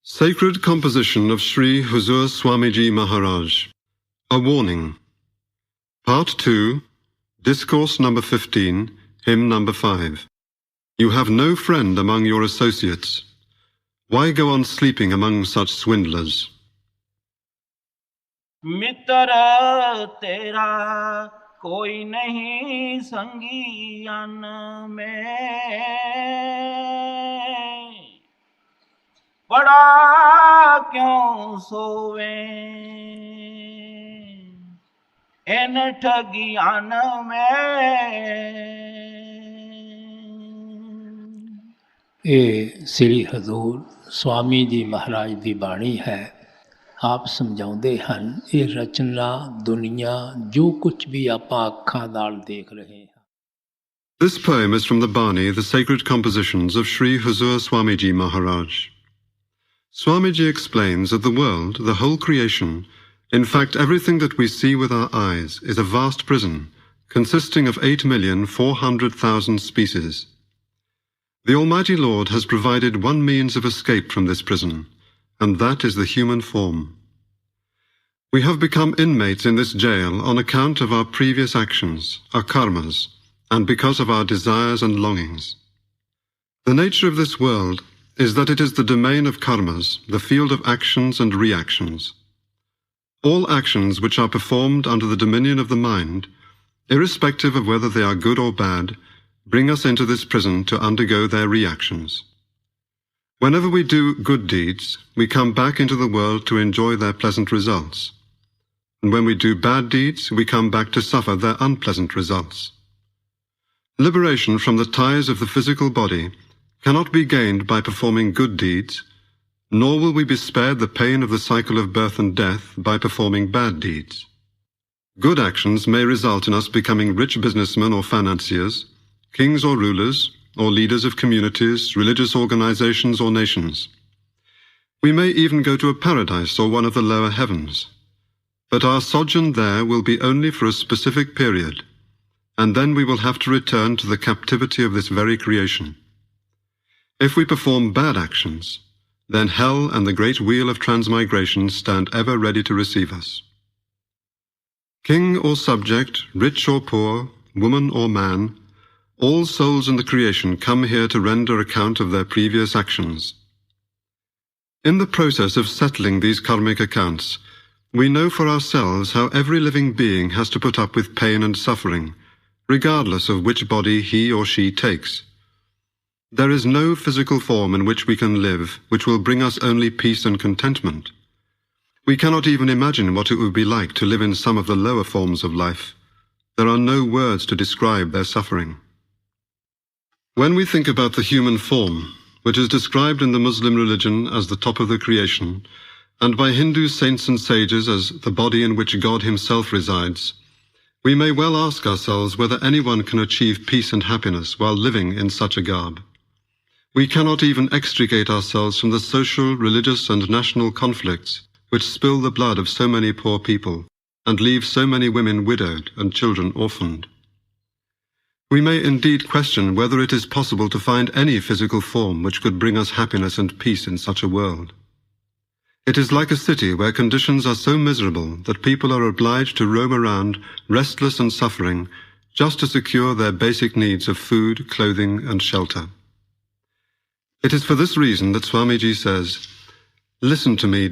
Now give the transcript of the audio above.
Sacred composition of Shree Huzur Soami Ji Maharaj. A warning. Part 2, Discourse number 15, Hymn number 5. You have no friend among your associates. Why go on sleeping among such swindlers? मित्र तेरा कोई नहीं संगियान में बड़ा क्यों सोवे इन ठगियान में। ਇਹ ਸ੍ਰੀ ਹਜ਼ੂਰ ਸਵਾਮੀ ਜੀ ਮਹਾਰਾਜ ਦੀ ਬਾਣੀ ਹੈ। ਆਪ ਸਮਝਾਉਂਦੇ ਹਨ, ਇਹ ਰਚਨਾ ਦੁਨੀਆ ਜੋ ਕੁਝ ਵੀ ਆਪਾਂ ਅੱਖਾਂ ਨਾਲ ਦੇਖ ਰਹੇ ਹਾਂ। This poem is from the Bani, the sacred compositions of Shree Huzur Swami Ji Maharaj. Swami Ji explains that the world, the whole creation, in fact everything that we see with our eyes, is a vast prison consisting of 8,400,000 species. The Almighty Lord has provided one means of escape from this prison, and that is the human form. We have become inmates in this jail on account of our previous actions, our karmas, and because of our desires and longings. The nature of this world is that it is the domain of karmas, the field of actions and reactions. All actions which are performed under the dominion of the mind, irrespective of whether they are good or bad, bring us into this prison to undergo their reactions. Whenever we do good deeds, we come back into the world to enjoy their pleasant results. And when we do bad deeds, we come back to suffer their unpleasant results. Liberation from the ties of the physical body cannot be gained by performing good deeds, nor will we be spared the pain of the cycle of birth and death by performing bad deeds. Good actions may result in us becoming rich businessmen or financiers, kings or rulers, or leaders of communities, religious organizations or nations. We may even go to a paradise or one of the lower heavens. But our sojourn there will be only for a specific period, and then we will have to return to the captivity of this very creation. If we perform bad actions, then hell and the great wheel of transmigration stand ever ready to receive us. King or subject, rich or poor, woman or man, all souls in the creation come here to render account of their previous actions. In the process of settling these karmic accounts, we know for ourselves how every living being has to put up with pain and suffering, regardless of which body he or she takes. There is no physical form in which we can live which will bring us only peace and contentment. We cannot even imagine what it would be like to live in some of the lower forms of life. There are no words to describe their suffering. When we think about the human form, which is described in the Muslim religion as the top of the creation, and by Hindu saints and sages as the body in which God himself resides, we may well ask ourselves whether anyone can achieve peace and happiness while living in such a garb. We cannot even extricate ourselves from the social, religious, and national conflicts which spill the blood of so many poor people and leave so many women widowed and children orphaned. We may indeed question whether it is possible to find any physical form which could bring us happiness and peace in such a world. It is like a city where conditions are so miserable that people are obliged to roam around, restless and suffering, just to secure their basic needs of food, clothing, and shelter. It is for this reason that Swami Ji says, "Listen to me,